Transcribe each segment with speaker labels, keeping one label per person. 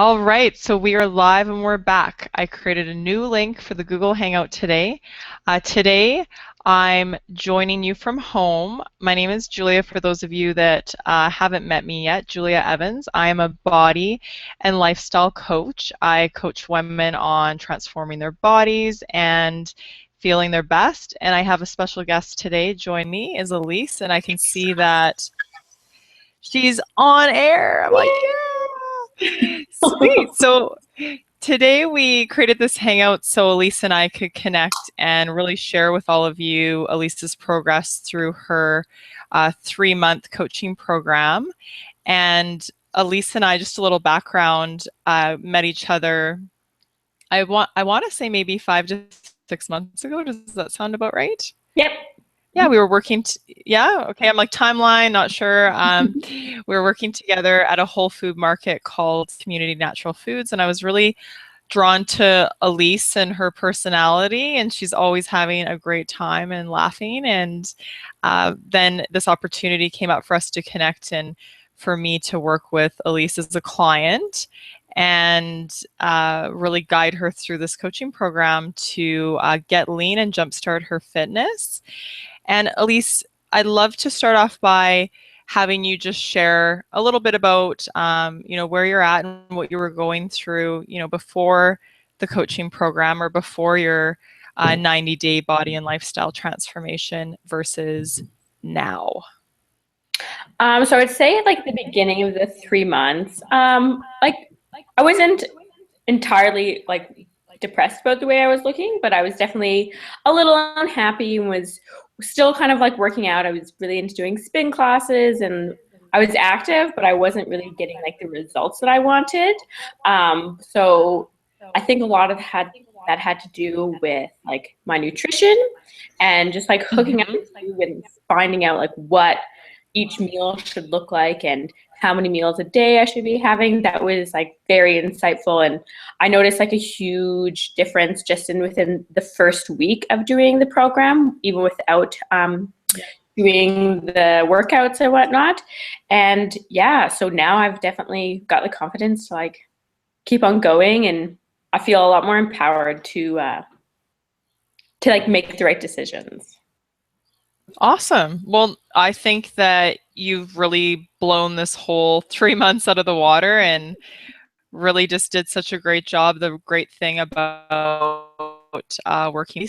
Speaker 1: All right, so we are live and we're back. I created a new link for the Google Hangout today. Today, I'm joining you from home. My name is Julia, for those of you that haven't met me yet, Julia Evans. I am a body and lifestyle coach. I coach women on transforming their bodies and feeling their best. And I have a special guest today. Join me is Alyse, and I can see that she's on air. I'm like, yeah, sweet. So today we created this hangout so Alyse and I could connect and really share with all of you Alyse's progress through her 3-month coaching program. And Alyse and I, just a little background, met each other. I want to say maybe 5 to 6 months ago. Does that sound about right?
Speaker 2: Yep.
Speaker 1: Yeah, we were working. Yeah, okay. I'm like timeline, not sure. We were working together at a whole food market called Community Natural Foods, and I was really drawn to Alyse and her personality, and she's always having a great time and laughing. And then this opportunity came up for us to connect and for me to work with Alyse as a client and really guide her through this coaching program to get lean and jumpstart her fitness. And Alyse, I'd love to start off by having you just share a little bit about, where you're at and what you were going through, before the coaching program or before your 90-day body and lifestyle transformation versus now.
Speaker 2: So I'd say at like the beginning of the 3 months, I wasn't entirely like depressed about the way I was looking, but I was definitely a little unhappy and was still kind of like working out. I was really into doing spin classes and I was active, but I wasn't really getting like the results that I wanted. So I think a lot of that had to do with like my nutrition and just like hooking up with food and finding out like what each meal should look like and how many meals a day I should be having. That was like very insightful. And I noticed like a huge difference just within the first week of doing the program, even without doing the workouts and whatnot. And yeah, so now I've definitely got the confidence to like keep on going, and I feel a lot more empowered to like make the right decisions.
Speaker 1: Awesome. Well, I think that you've really blown this whole 3 months out of the water and really just did such a great job. The great thing about working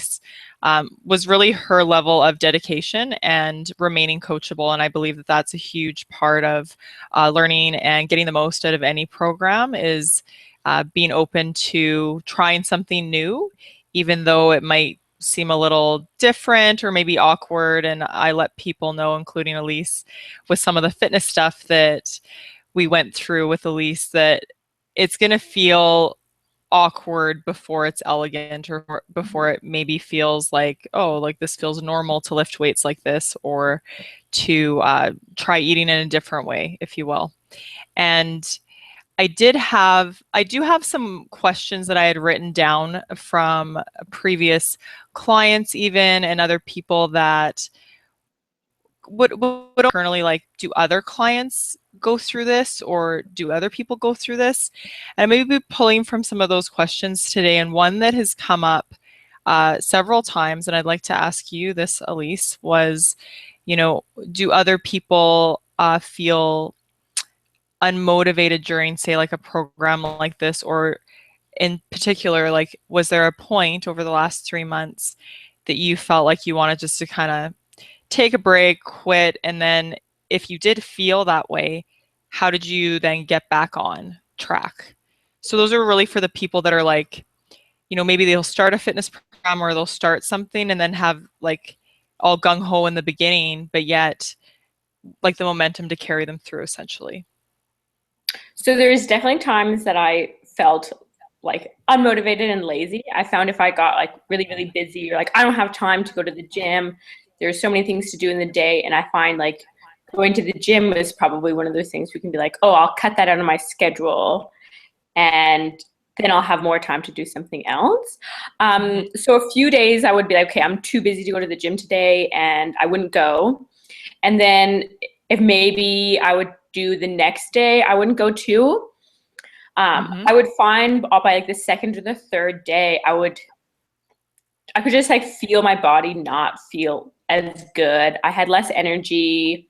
Speaker 1: was really her level of dedication and remaining coachable. And I believe that that's a huge part of learning and getting the most out of any program is being open to trying something new, even though it might seem a little different or maybe awkward. And I let people know, including Alyse, with some of the fitness stuff that we went through with Alyse, that it's going to feel awkward before it's elegant, or before it maybe feels like, oh, like this feels normal to lift weights like this, or to try eating in a different way, if you will. And I do have some questions that I had written down from previous clients even, and other people that would currently, like, do other clients go through this, or do other people go through this? And I may be pulling from some of those questions today, and one that has come up several times, and I'd like to ask you this, Alyse, was, do other people feel unmotivated during, say, like a program like this? Or in particular, like, was there a point over the last 3 months that you felt like you wanted just to kind of take a break, quit? And then if you did feel that way, how did you then get back on track? So those are really for the people that are like, maybe they'll start a fitness program or they'll start something and then have like all gung-ho in the beginning, but yet like the momentum to carry them through, essentially.
Speaker 2: So there's definitely times that I felt like unmotivated and lazy. I found if I got like really, really busy, or like I don't have time to go to the gym, there's so many things to do in the day. And I find like going to the gym is probably one of those things we can be like, oh, I'll cut that out of my schedule, and then I'll have more time to do something else. So a few days I would be like, okay, I'm too busy to go to the gym today, and I wouldn't go. And then if maybe I would do the next day, I wouldn't go too.
Speaker 1: Mm-hmm.
Speaker 2: I would find by like the second or the third day, I could just like feel my body not feel as good. I had less energy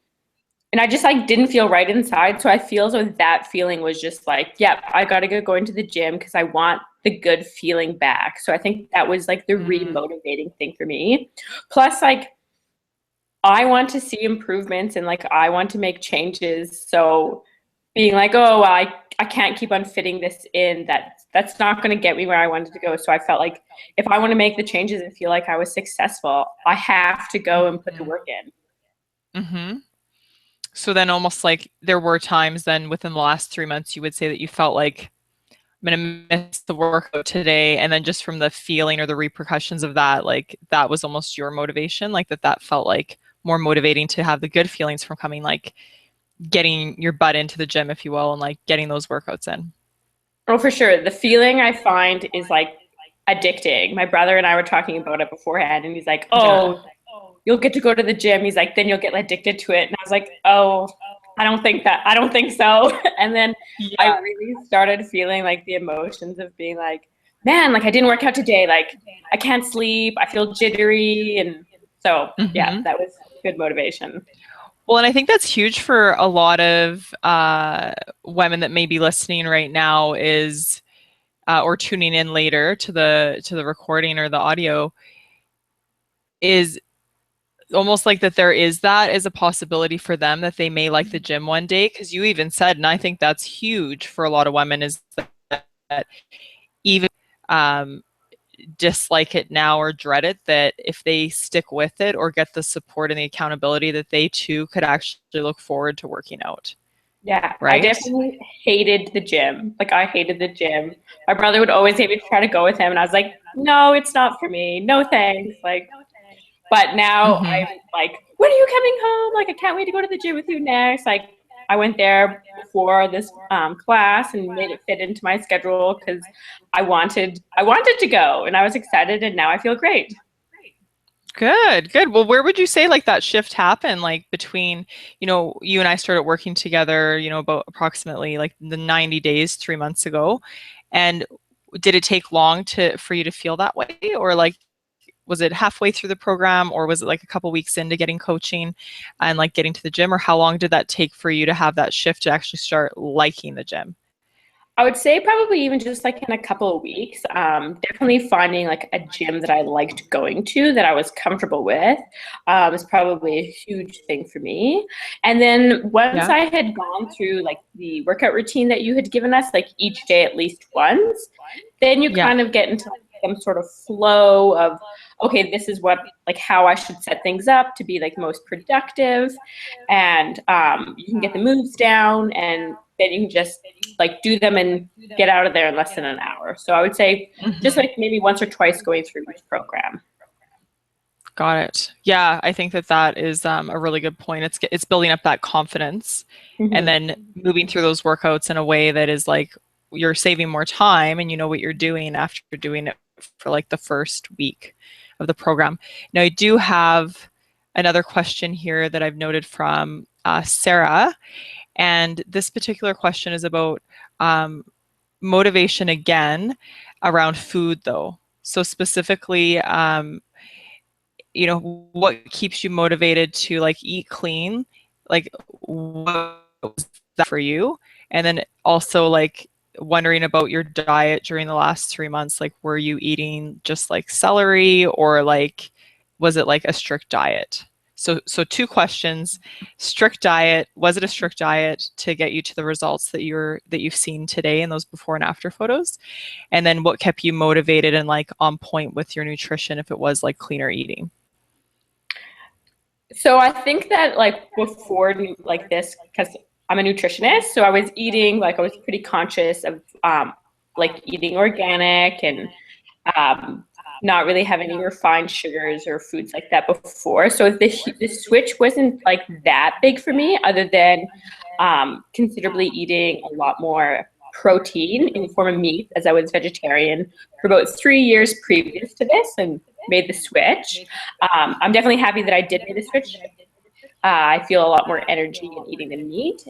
Speaker 2: and I just like didn't feel right inside. So I feel as though that feeling was just like, yeah, I gotta go going to the gym because I want the good feeling back. So I think that was like the
Speaker 1: Mm-hmm.
Speaker 2: re-motivating thing for me. Plus, like I want to see improvements and like I want to make changes. So being like, oh, well, I can't keep on fitting this in. That's not going to get me where I wanted to go. So I felt like if I want to make the changes and feel like I was successful, I have to go and put the work in.
Speaker 1: Mm-hmm. So then almost like there were times then within the last 3 months you would say that you felt like I'm gonna miss the workout today, and then just from the feeling or the repercussions of that, like that was almost your motivation, like that felt like more motivating to have the good feelings from coming, like getting your butt into the gym, if you will, and like getting those workouts in.
Speaker 2: Oh, for sure. The feeling I find is like addicting. My brother and I were talking about it beforehand, and he's like,
Speaker 1: Yeah.
Speaker 2: oh, you'll get to go to the gym. He's like, then you'll get addicted to it. And I was like, oh, I don't think so. And then I
Speaker 1: Yeah.
Speaker 2: really started feeling like the emotions of being like, man, like I didn't work out today. Like I can't sleep. I feel jittery. And so, yeah,
Speaker 1: Mm-hmm.
Speaker 2: that was good motivation.
Speaker 1: Well, and I think that's huge for a lot of women that may be listening right now is or tuning in later to the recording or the audio is almost like that there is that as a possibility for them that they may like the gym one day, because you even said, and I think that's huge for a lot of women, is that even um, dislike it now or dread it, that if they stick with it or get the support and the accountability, that they too could actually look forward to working out,
Speaker 2: Yeah, I
Speaker 1: right?
Speaker 2: definitely hated the gym. Like I hated the gym. My brother would always make me try to go with him, and I was like, no, it's not for me. No thanks. Like, but now
Speaker 1: Mm-hmm.
Speaker 2: I'm like, when are you coming home? Like, I can't wait to go to the gym with you next. Like, I went there before this class and made it fit into my schedule because I wanted to go, and I was excited, and now I feel great.
Speaker 1: Good, good. Well, where would you say like that shift happened, like between, you and I started working together, about approximately like the 90 days, 3 months ago. And did it take long for you to feel that way? Or like, was it halfway through the program, or was it like a couple weeks into getting coaching and like getting to the gym? Or how long did that take for you to have that shift to actually start liking the gym?
Speaker 2: I would say probably even just like in a couple of weeks. Definitely finding like a gym that I liked going to, that I was comfortable with, is probably a huge thing for me. And then once
Speaker 1: Yeah.
Speaker 2: I had gone through like the workout routine that you had given us, like each day at least once, then you
Speaker 1: Yeah.
Speaker 2: kind of get into like some sort of flow of, okay, this is what like how I should set things up to be like most productive, and you can get the moves down, and then you can just like do them and get out of there in less than an hour. So I would say just
Speaker 1: Mhm.
Speaker 2: like maybe once or twice going through each program.
Speaker 1: Got it. Yeah, I think that is a really good point. It's building up that confidence, and
Speaker 2: Mm-hmm.
Speaker 1: then moving through those workouts in a way that is like you're saving more time and you know what you're doing after doing it for like the first week of the program. Now, I do have another question here that I've noted from Sarah, and this particular question is about um, motivation again around food, though. So specifically, what keeps you motivated to like eat clean, like what was that for you, and then also like wondering about your diet during the last 3 months, like were you eating just like celery, or like was it like a strict diet? So two questions. Strict diet, was it a strict diet to get you to the results that you've seen today in those before and after photos? And then what kept you motivated and like on point with your nutrition if it was like cleaner eating?
Speaker 2: So I think that like before like this, because I'm a nutritionist, so I was eating like I was pretty conscious of like eating organic and um, not really have any refined sugars or foods like that before. So the switch wasn't like that big for me, other than considerably eating a lot more protein in the form of meat, as I was vegetarian for about 3 years previous to this and made the switch. I'm definitely happy that I did make the switch. I feel a lot more energy in eating the meat.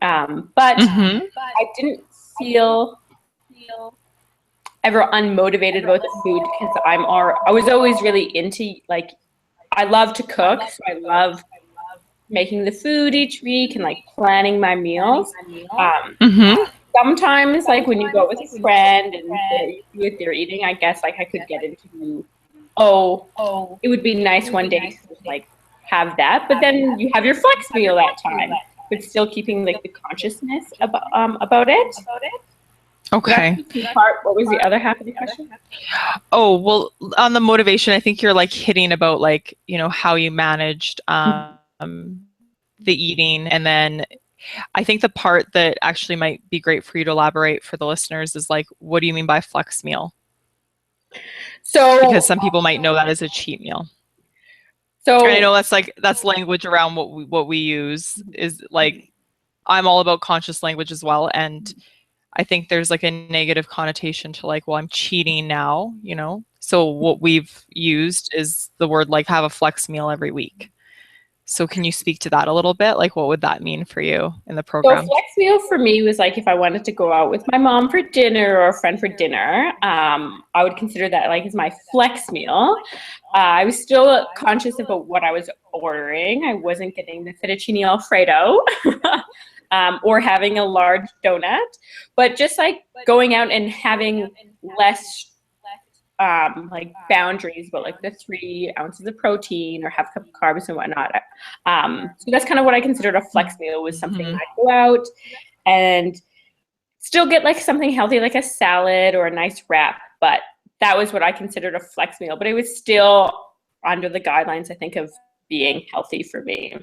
Speaker 2: But
Speaker 1: Mm-hmm.
Speaker 2: I didn't feel ever unmotivated about the food because I was always really into like I love to cook, so I love making the food each week and like planning my meals. Um,
Speaker 1: Mm-hmm.
Speaker 2: Sometimes like when you go with a friend and they're eating, I guess like I could get into, oh, it would be nice one day to just like have that, but then you have your flex meal that time, but still keeping like the consciousness about it. So that's
Speaker 1: Okay.
Speaker 2: the key part. What was the other half of the question?
Speaker 1: Oh, well, on the motivation, I think you're like hitting about like, how you managed the eating. And then I think the part that actually might be great for you to elaborate for the listeners is like, what do you mean by flex meal? Because
Speaker 2: So,
Speaker 1: some people might know that as a cheat meal. And I
Speaker 2: so
Speaker 1: know that's language around what we use is like I'm all about conscious language as well. And I think there's like a negative connotation to like, well, I'm cheating now. So what we've used is the word like have a flex meal every week. So can you speak to that a little bit? Like what would that mean for you in the
Speaker 2: So
Speaker 1: program?
Speaker 2: flex meal for me was like if I wanted to go out with my mom for dinner or a friend for dinner, I would consider that like as my flex meal. I was still conscious about what I was ordering. I wasn't getting the fettuccine alfredo or having a large donut, but just like going out and having less like boundaries about like the 3 ounces of protein or half a cup of carbs and whatnot. So that's kind of what I considered a flex meal was something
Speaker 1: Mm-hmm.
Speaker 2: I go out and still get like something healthy like a salad or a nice wrap, but that was what I considered a flex meal. But it was still under the guidelines, I think, of being healthy for me.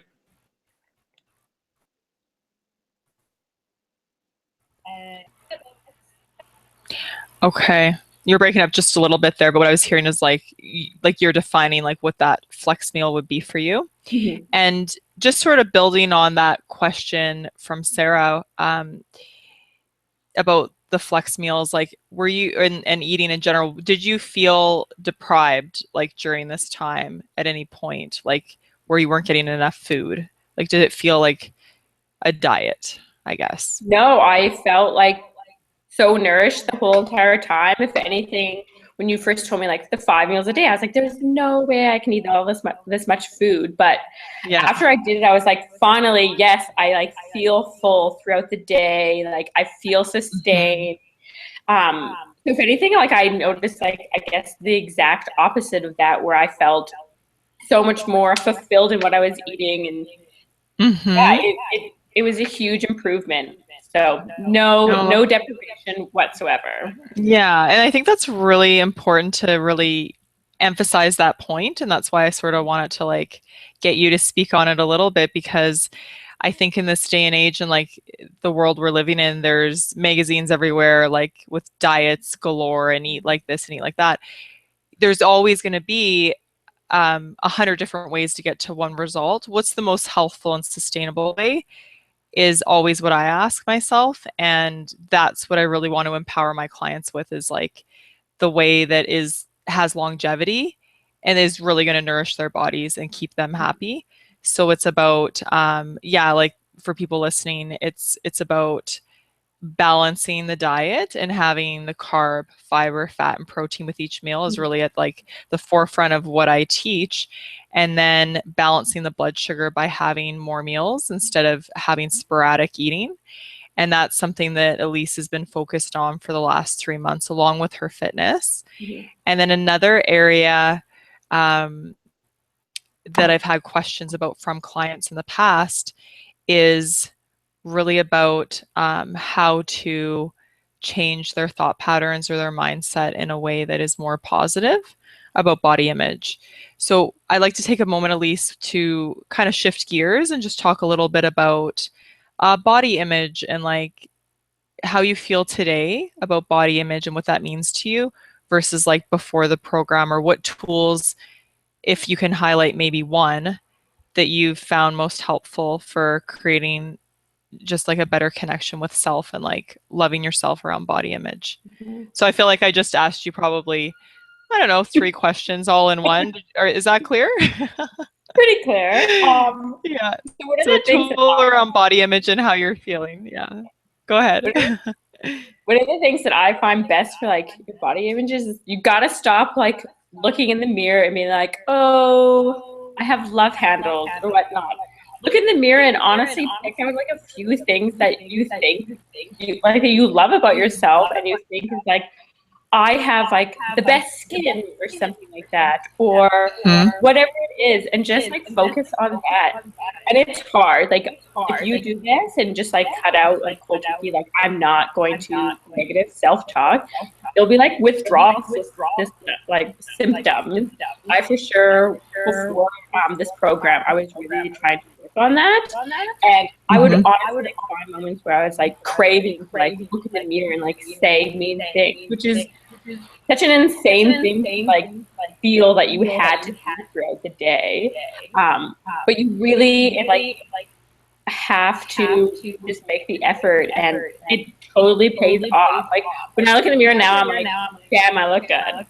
Speaker 1: Okay. You're breaking up just a little bit there, but what I was hearing is like you're defining like what that flex meal would be for you.
Speaker 2: Mhm.
Speaker 1: And just sort of building on that question from Sarah, about the flex meals, like were you and eating in general, did you feel deprived like during this time at any point, like where you weren't getting enough food? Like did it feel like a diet, I guess?
Speaker 2: No, I felt like so nourished the whole entire time. If anything, when you first told me like the 5 meals a day, I was like, there's no way I can eat all this much food. But
Speaker 1: Yeah.
Speaker 2: after I did it, I was like, finally, yes, I like feel full throughout the day. Like I feel
Speaker 1: Mm-hmm.
Speaker 2: sustained. So if anything, like I noticed like I guess the exact opposite of that, where I felt so much more fulfilled in what I was eating, and yeah,
Speaker 1: Mm-hmm.
Speaker 2: it was a huge improvement. So no
Speaker 1: No.
Speaker 2: deprivation whatsoever.
Speaker 1: Yeah, and I think that's really important to really emphasize that point, and that's why I sort of wanted to like get you to speak on it a little bit because I think in this day and age and like the world we're living in, there's magazines everywhere like with diets galore and eat like this and eat like that. There's always going to be 100 different ways to get to one result. What's the most healthful and sustainable way? Is always what I ask myself. And that's what I really want to empower my clients with is like the way that has longevity and is really going to nourish their bodies and keep them happy. So it's about yeah, like for people listening, it's about balancing the diet and having the carb, fiber, fat, and protein with each meal is really at like the forefront of what I teach. And then balancing the blood sugar by having more meals instead of having sporadic eating. And that's something that Alyse has been focused on for the last 3 months, along with her fitness.
Speaker 2: Mhm.
Speaker 1: And then another area um, that I've had questions about from clients in the past is really about how to change their thought patterns or their mindset in a way that is more positive about body image. So I'd like to take a moment, Alyse, to kind of shift gears and just talk a little bit about body image and like how you feel today about body image and what that means to you versus like before the program, or what tools, if you can highlight maybe one that you've found most helpful for creating just like a better connection with self and like loving yourself around body image.
Speaker 2: Mhm.
Speaker 1: So I feel like I just asked you probably, I don't know, 3 questions all in one. Or is that clear?
Speaker 2: Pretty clear.
Speaker 1: Yeah.
Speaker 2: So one of
Speaker 1: So a
Speaker 2: the things that
Speaker 1: tool around body image and how you're feeling. Yeah. Go ahead.
Speaker 2: One of the things that I find best for like your body images is you gotta stop like looking in the mirror and being like, oh, I have love handles or whatnot. Look in the mirror and honestly pick out like a few things that you think you like that you love about yourself and you think is like, I have like the best skin or something like that, or
Speaker 1: Hmm.
Speaker 2: whatever it is, and just like focus on that. And it's hard. Like if you do this and just like cut out like cold turkey, like I'm not going to negative self-talk, it'll be like withdrawal this like symptoms. I for sure before this program, I was really trying to work on that, and I would
Speaker 1: Hmm.
Speaker 2: honestly like, find moments where I was like craving to like look in the mirror and like say mean things, which is such an insane thing to like feel that you had to do throughout the day. But you really like have to just make the effort, and it totally pays off. Like when I look in the mirror now, I'm like, damn, I look good,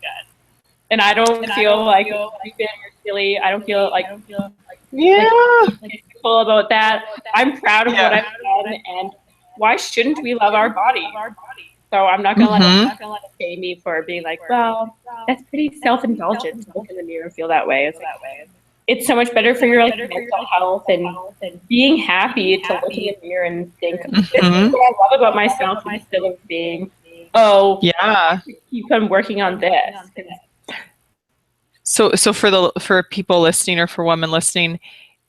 Speaker 2: and I don't feel like stupid or silly. I don't feel like
Speaker 1: Yeah.
Speaker 2: cool about that. I'm proud of what I've done, and why shouldn't we love our body? So I'm not gonna
Speaker 1: Hmm.
Speaker 2: let it shame me for being like, well, that's pretty self-indulgent to look in the mirror and feel that way. It's so much better for your like mental health and being happy to look in the mirror and think, this is
Speaker 1: Hmm.
Speaker 2: what I love about myself instead of being, oh,
Speaker 1: Yeah.
Speaker 2: keep on working on this.
Speaker 1: So for people listening or for women listening,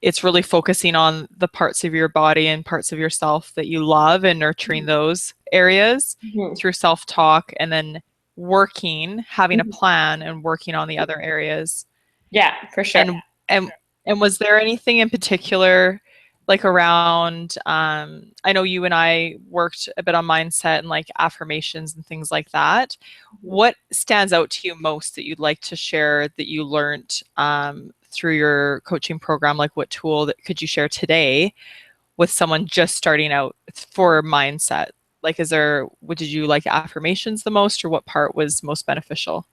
Speaker 1: it's really focusing on the parts of your body and parts of yourself that you love and nurturing those areas
Speaker 2: Mhm.
Speaker 1: through self-talk and then having a
Speaker 2: Mhm.
Speaker 1: plan and working on the other areas.
Speaker 2: Yeah, for sure.
Speaker 1: And and was there anything in particular like around I know you and I worked a bit on mindset and like affirmations and things like that. What stands out to you most that you'd like to share that you learned through your coaching program? Like what tool that could you share today with someone just starting out for mindset? Like what did you like affirmations the most, or what part was most beneficial?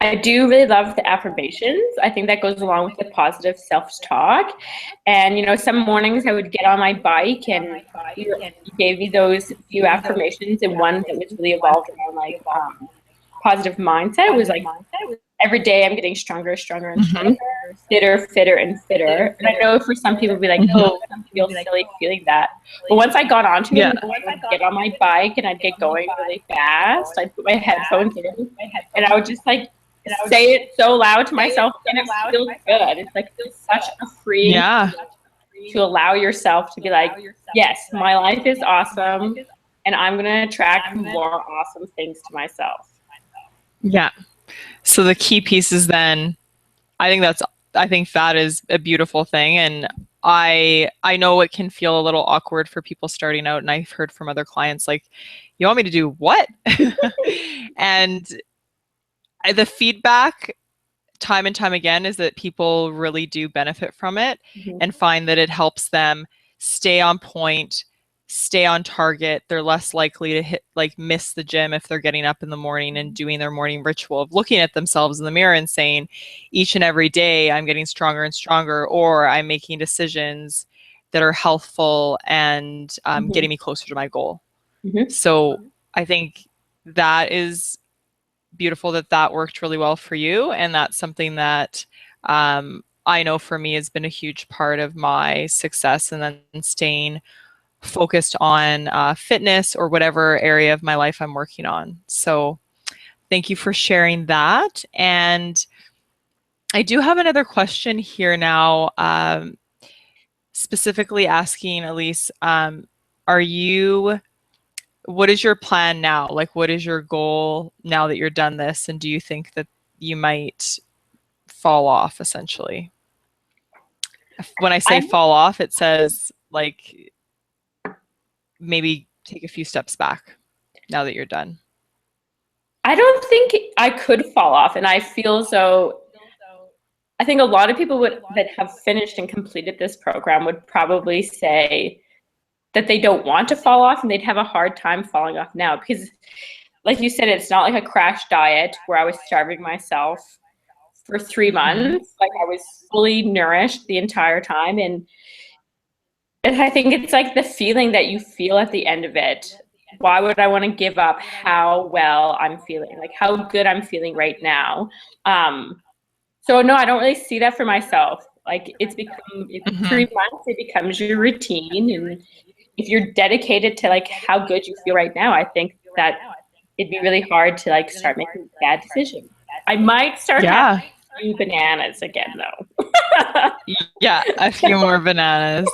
Speaker 2: I do really love the affirmations. I think that goes along with the positive self-talk. And, you know, some mornings I would get on my bike and you gave me those few affirmations, and one that was really evolved around like positive mindset was like every day I'm getting stronger, stronger and
Speaker 1: Hmm.
Speaker 2: stronger, fitter, fitter and fitter. And I know for some people it'd be like,
Speaker 1: Hmm.
Speaker 2: oh, I feel silly feeling that. But once I got onto it,
Speaker 1: Yeah.
Speaker 2: and I would get on my bike and I'd get going really fast, I'd put my headphones in and I would just like say it so loud to myself, and it feels good. It's like it's such a freeing
Speaker 1: Yeah.
Speaker 2: to allow yourself to be like, yes, my life is awesome and I'm going to attract more awesome things to myself.
Speaker 1: Yeah. So the key pieces then, I think that's I think that is a beautiful thing, and I know it can feel a little awkward for people starting out, and I've heard from other clients like, you want me to do what? And the feedback time and time again is that people really do benefit from it
Speaker 2: Mm-hmm.
Speaker 1: and find that it helps them stay on point, stay on target. They're less likely to miss the gym if they're getting up in the morning and doing their morning ritual of looking at themselves in the mirror and saying, each and every day I'm getting stronger and stronger, or I'm making decisions that are healthful and
Speaker 2: Mm-hmm.
Speaker 1: getting me closer to my goal.
Speaker 2: Mm-hmm.
Speaker 1: So I think that is beautiful that that worked really well for you. And that's something that I know for me has been a huge part of my success and then staying focused on fitness or whatever area of my life I'm working on. So thank you for sharing that. And I do have another question here now, specifically asking Alyse, are you what is your plan now? Like, what is your goal now that you're done this? And do you think that you might fall off essentially? When I say
Speaker 2: I
Speaker 1: fall off, it says like maybe take a few steps back now that you're done.
Speaker 2: I don't think I could fall off, and I feel so. I think a lot of people would that have finished and completed this program would probably say that they don't want to fall off, and they'd have a hard time falling off now because, like you said, it's not like a crash diet where I was starving myself for 3 months. Like I was fully nourished the entire time, and I think it's like the feeling that you feel at the end of it why would I want to give up how well I'm feeling, like how good I'm feeling right now? So no, I don't really see that for myself. Like it's become
Speaker 1: Mhm.
Speaker 2: 3 months, it becomes your routine, and if you're dedicated to like how good you feel right now, I think that it'd be really hard to like start making bad decisions. I might start having
Speaker 1: Yeah.
Speaker 2: a few bananas again though.
Speaker 1: Yeah, a few more bananas.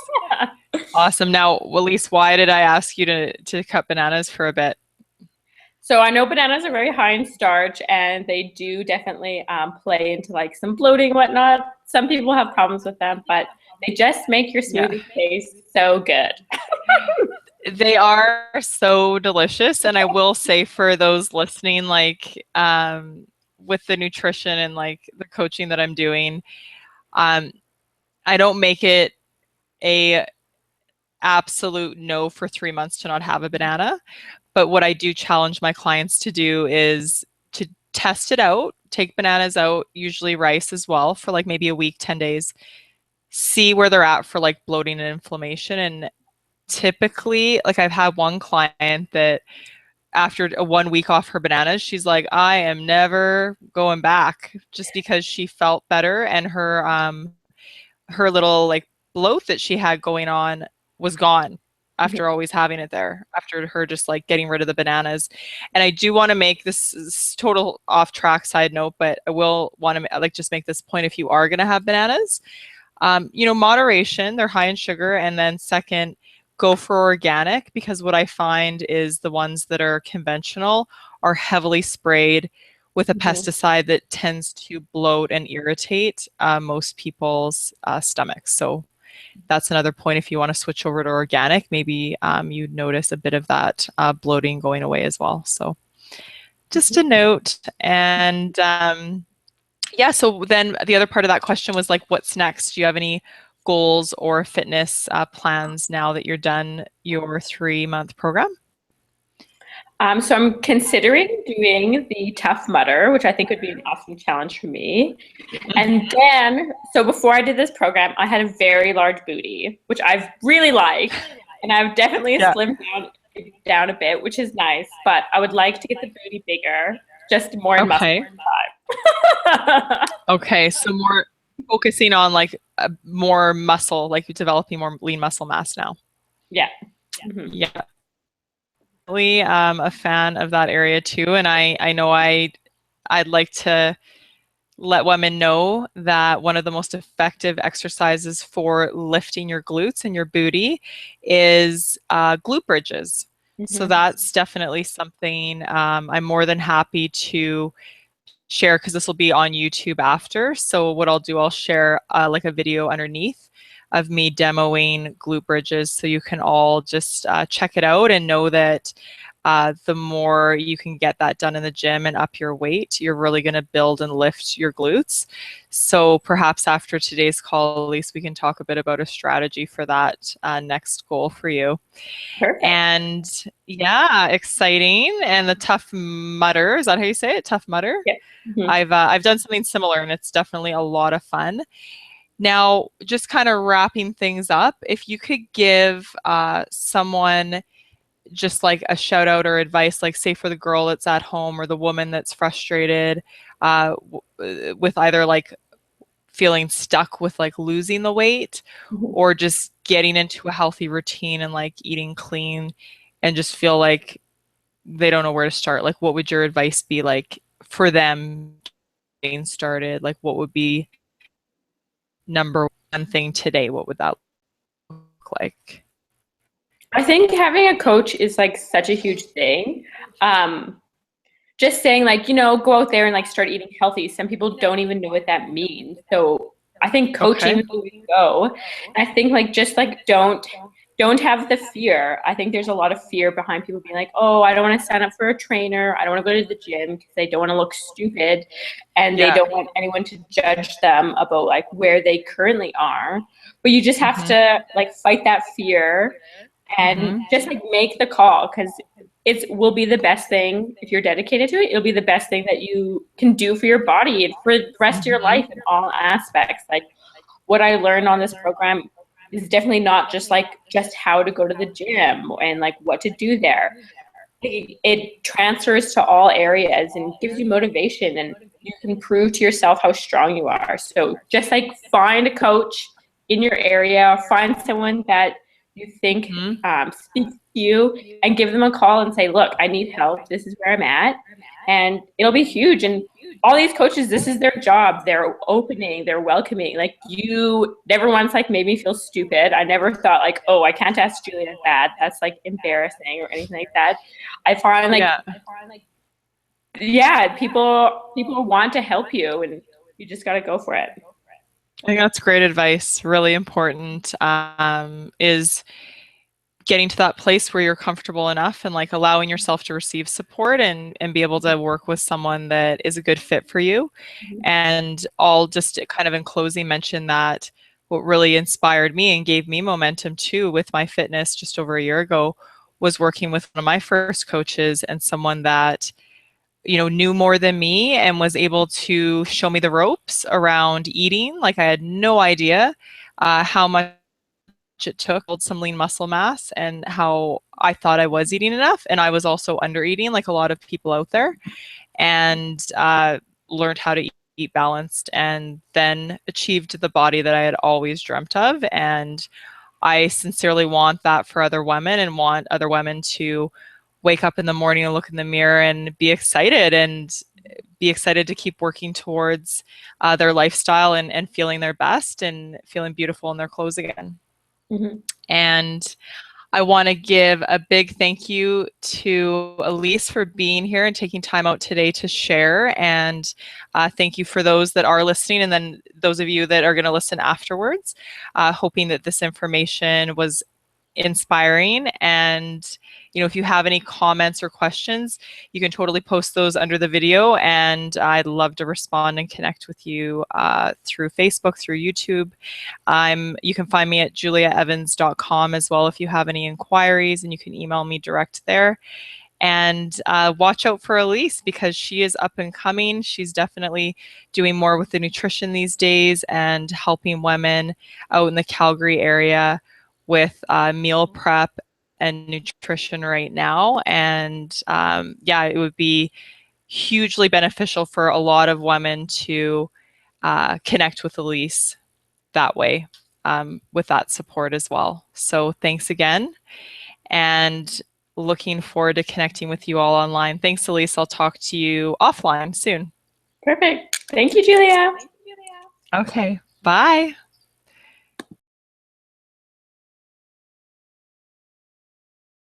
Speaker 1: Awesome. Now, Elise, why did I ask you to cut bananas for a bit?
Speaker 2: So I know bananas are very high in starch, and they do definitely play into like some bloating and whatnot. Some people have problems with them, but they just make your
Speaker 1: Yeah.
Speaker 2: smoothie taste so good.
Speaker 1: They are so delicious, and I will say for those listening, like with the nutrition and like the coaching that I'm doing, um, I don't make it a absolute no for 3 months to not have a banana. But what I do challenge my clients to do is to test it out, take bananas out, usually rice as well, for like maybe a week, 10 days, see where they're at for like bloating and inflammation. And typically, like I've had one client that after a 1 week off her bananas, she's like, I am never going back, just because she felt better, and her little like bloat that she had going on was gone after always having it there, after her just like getting rid of the bananas. And I do want to make this total off track side note, but I will want to like just make this point: if you are going to have bananas, moderation, they're high in sugar. And then second, go for organic, because what I find is the ones that are conventional are heavily sprayed with a
Speaker 2: Mhm.
Speaker 1: pesticide that tends to bloat and irritate most people's stomachs. So that's another point. If you want to switch over to organic, maybe you'd notice a bit of that bloating going away as well. So just a note. And yeah, so then the other part of that question was like, what's next? Do you have any goals or fitness plans now that you're done your 3 month program?
Speaker 2: So I'm considering doing the Tough Mudder, which I think would be an awesome challenge for me. And then, so before I did this program, I had a very large booty, which I've really liked, and I've definitely
Speaker 1: Yeah.
Speaker 2: slimmed down a bit, which is nice. But I would like to get the booty bigger, just more in muscle
Speaker 1: Okay.
Speaker 2: time.
Speaker 1: Okay. So more focusing on like more muscle, like you're developing more lean muscle mass now.
Speaker 2: Yeah. Mhm.
Speaker 1: Yeah. Really a fan of that area too. And I know I'd like to let women know that one of the most effective exercises for lifting your glutes and your booty is glute bridges. So
Speaker 2: Mhm.
Speaker 1: that's definitely something I'm more than happy to share, because this will be on YouTube after. So what I'll do, I'll share like a video underneath of me demoing glute bridges, so you can all just check it out and know that the more you can get that done in the gym and up your weight, you're really going to build and lift your glutes. So perhaps after today's call, at least we can talk a bit about a strategy for that next goal for you.
Speaker 2: Perfect.
Speaker 1: And yeah, exciting. And the Tough Mudder, is that how you say it? Tough Mudder?
Speaker 2: Yeah. Mhm.
Speaker 1: I've done something similar, and it's definitely a lot of fun. Now, just kind of wrapping things up, if you could give someone just like a shout out or advice, like say for the girl that's at home or the woman that's frustrated with either like feeling stuck with like losing the weight,
Speaker 2: Mhm.
Speaker 1: or just getting into a healthy routine and like eating clean, and just feel like they don't know where to start, like what would your advice be like for them getting started? Like what would be number one thing today? What would that look like?
Speaker 2: I think having a coach is like such a huge thing. Um, just saying like, go out there and like start eating healthy. Some people don't even know what that means. So I think coaching
Speaker 1: Okay.
Speaker 2: is the way to go. And I think like just like don't have the fear. I think there's a lot of fear behind people being like, oh, I don't want to sign up for a trainer. I don't want to go to the gym because they don't want to look stupid, and they
Speaker 1: Yeah.
Speaker 2: don't want anyone to judge them about like where they currently are. But you just have
Speaker 1: Mm-hmm.
Speaker 2: to like fight that fear and
Speaker 1: Mm-hmm.
Speaker 2: just like make the call, because it will be the best thing if you're dedicated to it. It'll be the best thing that you can do for your body and for the rest of your
Speaker 1: Mm-hmm.
Speaker 2: life in all aspects. Like what I learned on this program is definitely not just like just how to go to the gym and like what to do there. it transfers to all areas and gives you motivation, and you can prove to yourself how strong you are. So just like find a coach in your area, find someone that you think speaks to you, and give them a call and say, look, I need help. This is where I'm at. And it'll be huge. And all these coaches, this is their job. They're opening, they're welcoming. Like, you never once like made me feel stupid. I never thought like, oh, I can't ask Julia that. That's like embarrassing or anything like that. I find like, yeah, people want to help you, and you just got to go for it.
Speaker 1: I think that's great advice. Really important is getting to that place where you're comfortable enough and like allowing yourself to receive support and be able to work with someone that is a good fit for you. And I'll just kind of in closing mention that what really inspired me and gave me momentum too with my fitness just over a year ago was working with one of my first coaches, and someone that, you know, knew more than me and was able to show me the ropes around eating. Like, I had no idea how much it took to build some lean muscle mass, and how I thought I was eating enough, and I was also under eating like a lot of people out there, and learned how to eat balanced, and then achieved the body that I had always dreamt of. And I sincerely want that for other women, and want other women to wake up in the morning and look in the mirror and be excited, and be excited to keep working towards their lifestyle, and feeling their best and feeling beautiful in their clothes again. And I want to give a big thank you to Alyse for being here and taking time out today to share. And thank you for those that are listening, and then those of you that are going to listen afterwards, hoping that this information was inspiring. And you know, if you have any comments or questions, you can totally post those under the video, and I'd love to respond and connect with you through Facebook, through YouTube. You can find me at juliaevans.com as well if you have any inquiries, and you can email me direct there. And watch out for Alyse, because she is up and coming. She's definitely doing more with the nutrition these days and helping women out in the Calgary area with meal prep and nutrition right now. And yeah, it would be hugely beneficial for a lot of women to connect with Alyse that way, with that support as well. So thanks again, and looking forward to connecting with you all online. Thanks, Alyse. I'll talk to you offline soon.
Speaker 2: Perfect. Thank you, Julia.
Speaker 1: Okay, bye.